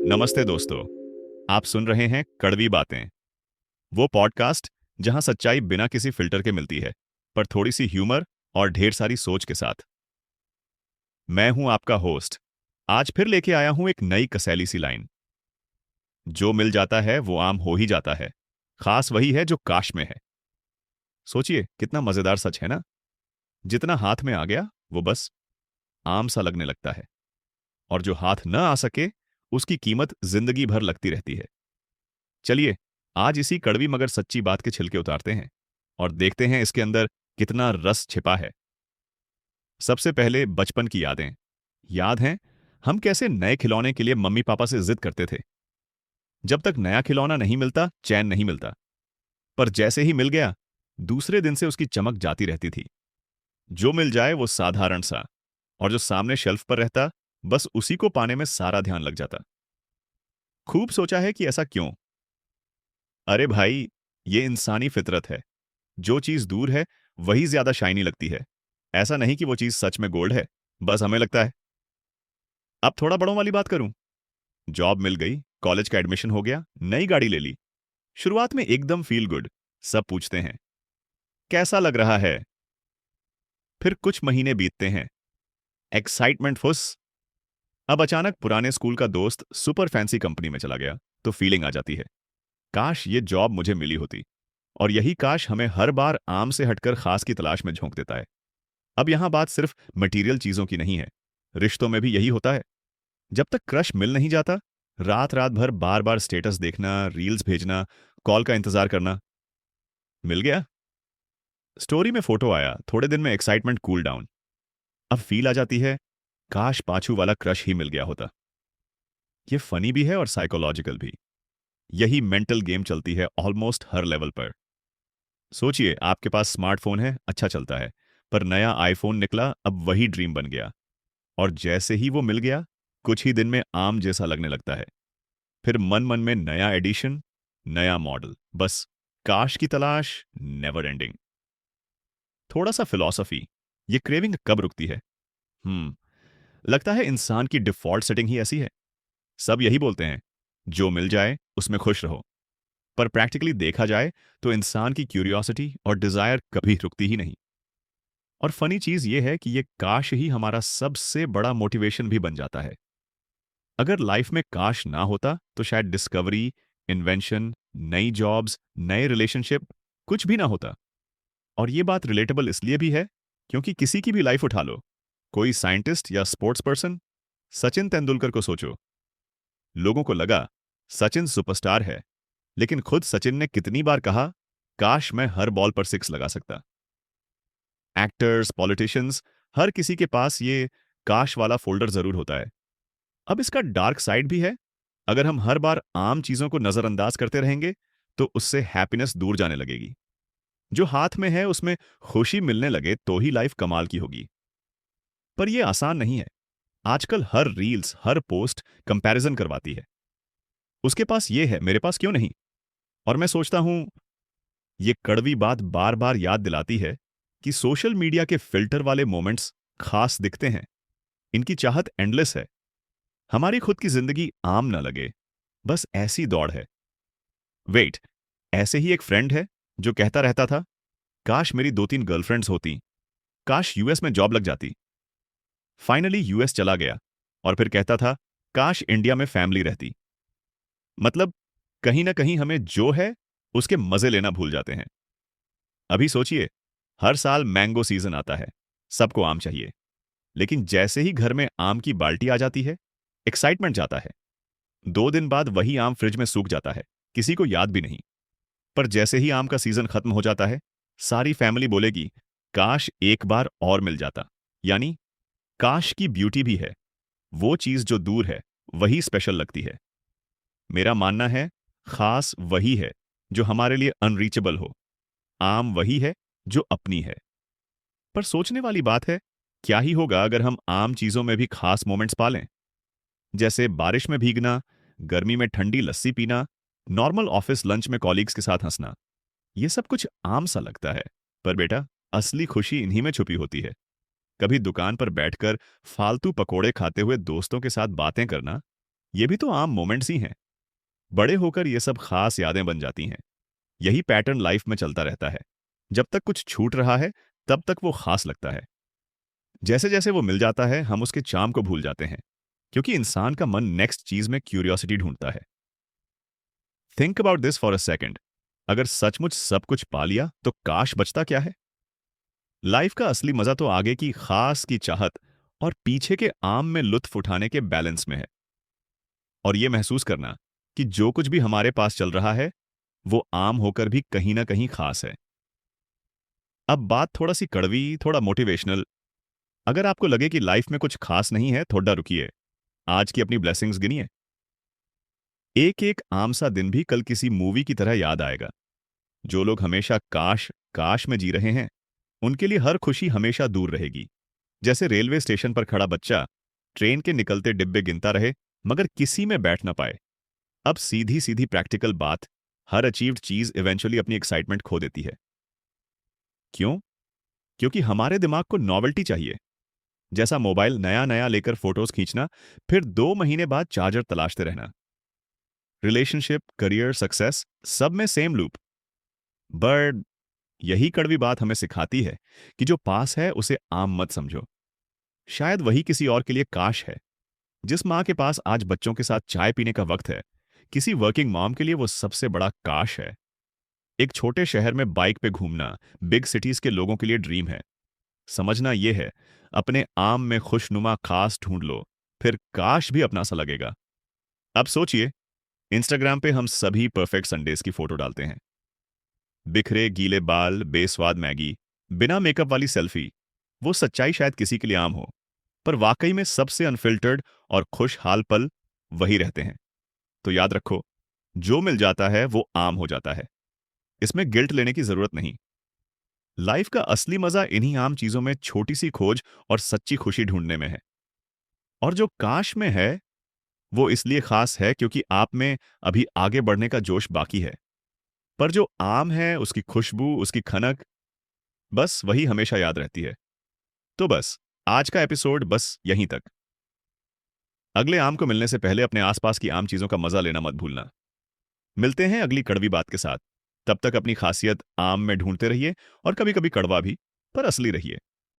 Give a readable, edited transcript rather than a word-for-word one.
नमस्ते दोस्तों। आप सुन रहे हैं कड़वी बातें, वो पॉडकास्ट जहां सच्चाई बिना किसी फिल्टर के मिलती है, पर थोड़ी सी ह्यूमर और ढेर सारी सोच के साथ। मैं हूं आपका होस्ट। आज फिर लेके आया हूं एक नई कसैली सी लाइन। जो मिल जाता है वो आम हो ही जाता है, खास वही है जो काश में है। सोचिए कितना मजेदार सच है ना। जितना हाथ में आ गया वो बस आम सा लगने लगता है, और जो हाथ न आ सके उसकी कीमत जिंदगी भर लगती रहती है। चलिए, आज इसी कड़वी मगर सच्ची बात के छिलके उतारते हैं और देखते हैं इसके अंदर कितना रस छिपा है। सबसे पहले बचपन की यादें। याद हैं हम कैसे नए खिलौने के लिए मम्मी पापा से जिद करते थे। जब तक नया खिलौना नहीं मिलता चैन नहीं मिलता, पर जैसे ही मिल गया दूसरे दिन से उसकी चमक जाती रहती थी। जो मिल जाए वो साधारण सा, और जो सामने शेल्फ पर रहता बस उसी को पाने में सारा ध्यान लग जाता। खूब सोचा है कि ऐसा क्यों। अरे भाई, ये इंसानी फितरत है। जो चीज दूर है वही ज्यादा शाइनी लगती है। ऐसा नहीं कि वो चीज सच में गोल्ड है, बस हमें लगता है। अब थोड़ा बड़ों वाली बात करूं। जॉब मिल गई, कॉलेज का एडमिशन हो गया, नई गाड़ी ले ली। शुरुआत में एकदम फील गुड। सब पूछते हैं कैसा लग रहा है। फिर कुछ महीने बीतते हैं, एक्साइटमेंट फुस। अब अचानक पुराने स्कूल का दोस्त सुपर फैंसी कंपनी में चला गया, तो फीलिंग आ जाती है काश ये जॉब मुझे मिली होती। और यही काश हमें हर बार आम से हटकर खास की तलाश में झोंक देता है। अब यहां बात सिर्फ मटेरियल चीजों की नहीं है, रिश्तों में भी यही होता है। जब तक क्रश मिल नहीं जाता, रात रात भर बार बार स्टेटस देखना, रील्स भेजना, कॉल का इंतजार करना। मिल गया, स्टोरी में फोटो आया, थोड़े दिन में एक्साइटमेंट कूल डाउन। अब फील आ जाती है काश पाछू वाला क्रश ही मिल गया होता। ये फनी भी है और साइकोलॉजिकल भी। यही मेंटल गेम चलती है ऑलमोस्ट हर लेवल पर। सोचिए आपके पास स्मार्टफोन है, अच्छा चलता है, पर नया आईफोन निकला, अब वही ड्रीम बन गया। और जैसे ही वो मिल गया कुछ ही दिन में आम जैसा लगने लगता है। फिर मन मन में नया एडिशन, नया मॉडल, बस काश की तलाश नेवर एंडिंग। थोड़ा सा फिलॉसफी, ये क्रेविंग कब रुकती है? लगता है इंसान की डिफॉल्ट सेटिंग ही ऐसी है। सब यही बोलते हैं जो मिल जाए उसमें खुश रहो, पर प्रैक्टिकली देखा जाए तो इंसान की क्यूरियोसिटी और डिजायर कभी रुकती ही नहीं। और फनी चीज ये है कि ये काश ही हमारा सबसे बड़ा मोटिवेशन भी बन जाता है। अगर लाइफ में काश ना होता तो शायद डिस्कवरी, इन्वेंशन, नई जॉब्स, नए रिलेशनशिप, कुछ भी ना होता। और ये बात रिलेटेबल इसलिए भी है क्योंकि किसी की भी लाइफ उठा लो, कोई साइंटिस्ट या स्पोर्ट्स पर्सन, सचिन तेंदुलकर को सोचो। लोगों को लगा सचिन सुपरस्टार है, लेकिन खुद सचिन ने कितनी बार कहा काश मैं हर बॉल पर सिक्स लगा सकता। एक्टर्स, पॉलिटिशियंस, हर किसी के पास ये काश वाला फोल्डर जरूर होता है। अब इसका डार्क साइड भी है। अगर हम हर बार आम चीजों को नजरअंदाज करते रहेंगे तो उससे हैप्पीनेस दूर जाने लगेगी। जो हाथ में है उसमें खुशी मिलने लगे तो ही लाइफ कमाल की होगी। पर यह आसान नहीं है। आजकल हर रील्स, हर पोस्ट कंपैरिजन करवाती है। उसके पास ये है, मेरे पास क्यों नहीं? और मैं सोचता हूं ये कड़वी बात बार बार याद दिलाती है कि सोशल मीडिया के फिल्टर वाले मोमेंट्स खास दिखते हैं। इनकी चाहत एंडलेस है। हमारी खुद की जिंदगी आम न लगे, बस ऐसी दौड़ है। वेट, ऐसे ही एक फ्रेंड है जो कहता रहता था काश मेरी 2-3 गर्लफ्रेंड्स होती, काश यूएस में जॉब लग जाती। फाइनली यूएस चला गया और फिर कहता था काश इंडिया में फैमिली रहती। मतलब कहीं ना कहीं हमें जो है उसके मजे लेना भूल जाते हैं। अभी सोचिए, हर साल मैंगो सीजन आता है, सबको आम चाहिए। लेकिन जैसे ही घर में आम की बाल्टी आ जाती है, एक्साइटमेंट जाता है। 2 दिन बाद वही आम फ्रिज में सूख जाता है, किसी को याद भी नहीं। पर जैसे ही आम का सीजन खत्म हो जाता है, सारी फैमिली बोलेगी काश एक बार और मिल जाता। यानी काश की ब्यूटी भी है, वो चीज जो दूर है वही स्पेशल लगती है। मेरा मानना है खास वही है जो हमारे लिए अनरीचेबल हो, आम वही है जो अपनी है। पर सोचने वाली बात है, क्या ही होगा अगर हम आम चीजों में भी खास मोमेंट्स पालें? जैसे बारिश में भीगना, गर्मी में ठंडी लस्सी पीना, नॉर्मल ऑफिस लंच में कॉलीग्स के साथ हंसना। ये सब कुछ आम सा लगता है, पर बेटा असली खुशी इन्हीं में छुपी होती है। कभी दुकान पर बैठकर फालतू पकोड़े खाते हुए दोस्तों के साथ बातें करना, ये भी तो आम मोमेंट्स ही हैं। बड़े होकर ये सब खास यादें बन जाती हैं। यही पैटर्न लाइफ में चलता रहता है। जब तक कुछ छूट रहा है, तब तक वो खास लगता है। जैसे जैसे वो मिल जाता है, हम उसके चार्म को भूल जाते हैं, क्योंकि इंसान का मन नेक्स्ट चीज में क्यूरियोसिटी ढूंढता है। Think about this for a second. अगर सचमुच सब कुछ पा लिया तो काश बचता क्या है? लाइफ का असली मजा तो आगे की खास की चाहत और पीछे के आम में लुत्फ उठाने के बैलेंस में है। और ये महसूस करना कि जो कुछ भी हमारे पास चल रहा है, वो आम होकर भी कहीं ना कहीं खास है। अब बात थोड़ा सी कड़वी, थोड़ा मोटिवेशनल। अगर आपको लगे कि लाइफ में कुछ खास नहीं है, थोड़ा रुकिए। आज की अपनी ब्लेसिंग्स गिनिए। एक एक आम सा दिन भी कल किसी मूवी की तरह याद आएगा। जो लोग हमेशा काश काश में जी रहे हैं, उनके लिए हर खुशी हमेशा दूर रहेगी। जैसे रेलवे स्टेशन पर खड़ा बच्चा ट्रेन के निकलते डिब्बे गिनता रहे, मगर किसी में बैठ ना पाए। अब सीधी सीधी प्रैक्टिकल बात, हर अचीव्ड चीज इवेंचुअली अपनी एक्साइटमेंट खो देती है। क्यों? क्योंकि हमारे दिमाग को नॉवेल्टी चाहिए। जैसा मोबाइल नया नया लेकर फोटोज खींचना, फिर 2 महीने बाद चार्जर तलाशते रहना। रिलेशनशिप, करियर, सक्सेस, सब में सेम लूप। बट यही कड़वी बात हमें सिखाती है कि जो पास है उसे आम मत समझो। शायद वही किसी और के लिए काश है। जिस माँ के पास आज बच्चों के साथ चाय पीने का वक्त है, किसी वर्किंग मॉम के लिए वो सबसे बड़ा काश है। एक छोटे शहर में बाइक पे घूमना बिग सिटीज के लोगों के लिए ड्रीम है। समझना यह है, अपने आम में खुशनुमा खास ढूंढ लो, फिर काश भी अपना सा लगेगा। अब सोचिए, इंस्टाग्राम पे हम सभी परफेक्ट संडेज की फोटो डालते हैं। बिखरे गीले बाल, बेस्वाद मैगी, बिना मेकअप वाली सेल्फी। वो सच्चाई शायद किसी के लिए आम हो, पर वाकई में सबसे अनफिल्टर्ड और खुशहाल पल वही रहते हैं। तो याद रखो, जो मिल जाता है वो आम हो जाता है। इसमें गिल्ट लेने की जरूरत नहीं। लाइफ का असली मजा इन्हीं आम चीजों में छोटी सी खोज और सच्ची खुशी ढूंढने में है। और जो काश में है, वो इसलिए खास है क्योंकि आप में अभी आगे बढ़ने का जोश बाकी है। पर जो आम है, उसकी खुशबू, उसकी खनक, बस वही हमेशा याद रहती है। तो बस, आज का एपिसोड बस यहीं तक। अगले आम को मिलने से पहले अपने आसपास की आम चीजों का मजा लेना मत भूलना। मिलते हैं अगली कड़वी बात के साथ। तब तक अपनी खासियत आम में ढूंढते रहिए, और कभी कभी कड़वा भी, पर असली रहिए।